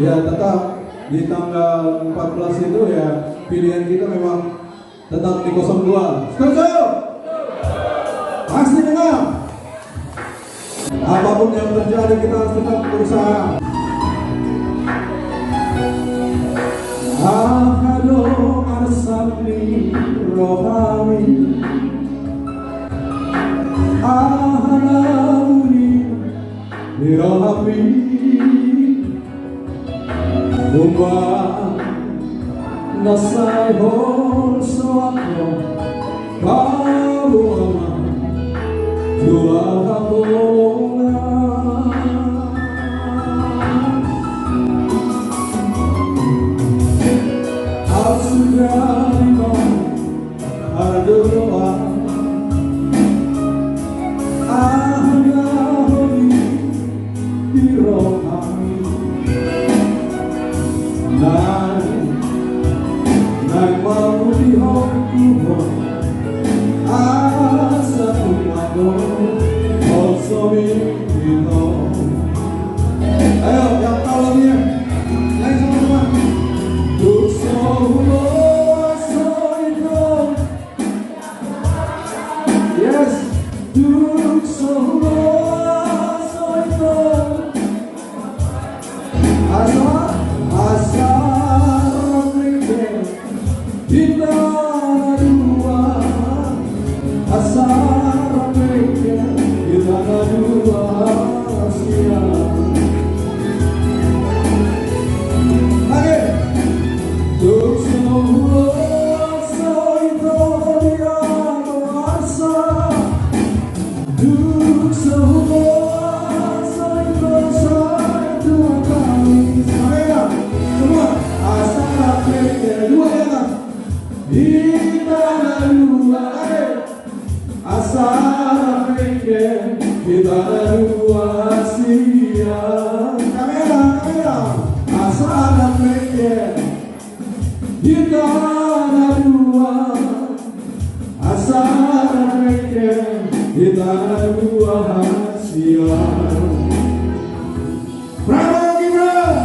Ya tetap di tanggal 14 itu ya pilihan kita memang tetap di 02. Setuju? Pasti dengar. Apapun yang terjadi kita harus tetap berusaha. Ahado arsani rohami ahalauni dirohami Umba nasai hol soakno kamu ama dua kapolongan Al-Sudralima Al-Doa Ahli Dirohami Nai mau dihongkuh Asa kumado Osomi dino Ayo yang tahu lagunya naik sama-sama Duk solo soito Yes Duk solo soito Asa Ramike Kita dua Asa Ramike Kita dua siang Lagi Duk solo soito dia asa Duk solo soito saya dua kali Sampai semua asa Ramike dua ya Kita dua asa Ramike Kita dua siang Kamera asa Ramike Kita dua asa Ramike Kita dua siang Prabowo Gibran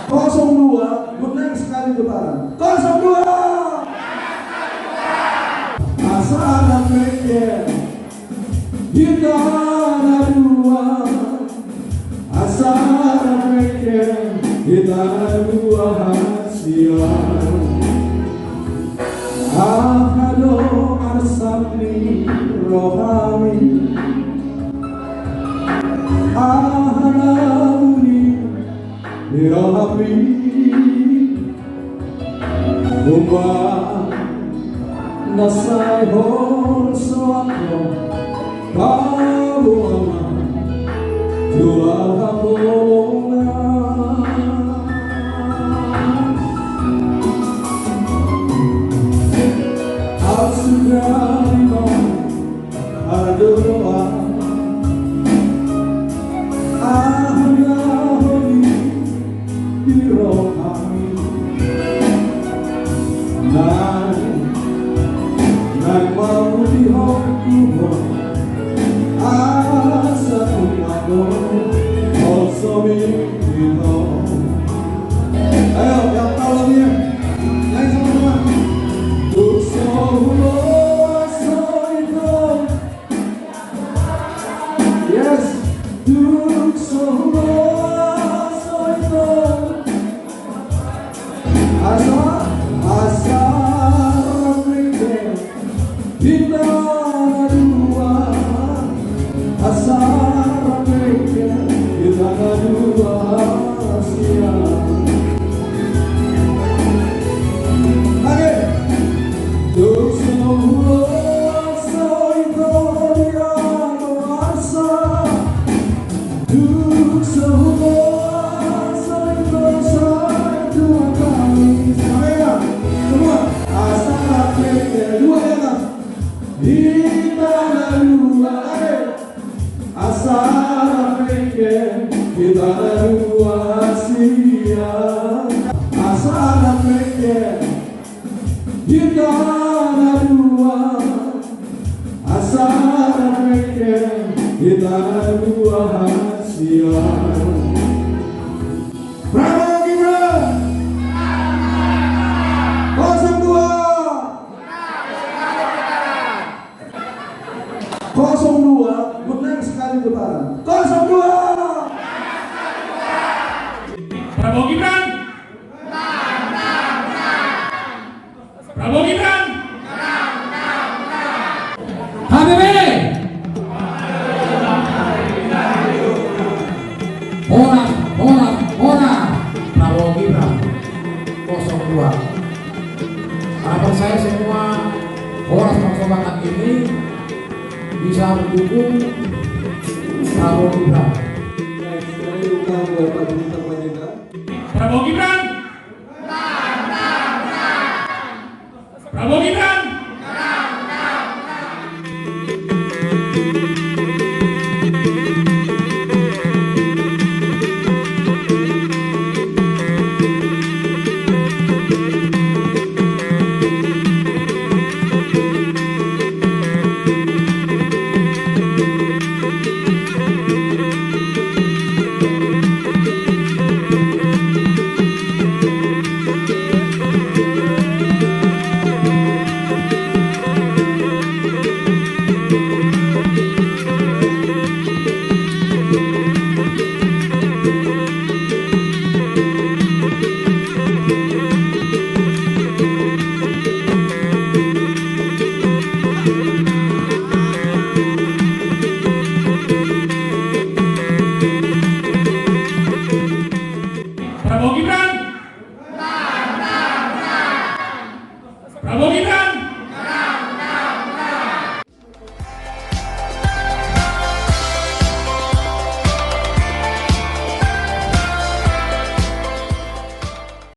02 menang sekali putaran 02 asa Ramike Kita dua asa Ramike Kita dua siang Ahado arsani rohami ahalauni dirohami Umba nasai hol soakno kamu ama dua kapolongan Al-Sudralima Al-Doa Ahli Dirohami Nai mau dihongkuh Asa kumado Osomi dino Ayo yang tahu lagunya naik sama-sama Duk solo soito Yes Duk solo soito Asa Ramike Kita dua asa Ramike Kita dua siang Lagi Duk solo soito dia asa Duk solo soito saya dua kali Sampai semua asa Ramike dua ya Kita dua asa Ramike Kita dua siang asa Ramike Kita dua asa Ramike di tanah dua hasil. Prabowo Gibran 02 menang sekali putaran. 02 Prabowo Gibran. Prabowo Gibran. HBB. Orang Prabowo Gibran 02. Harapan saya semua orang bangsa bakat ini bisa mendukung Prabowo Gibran.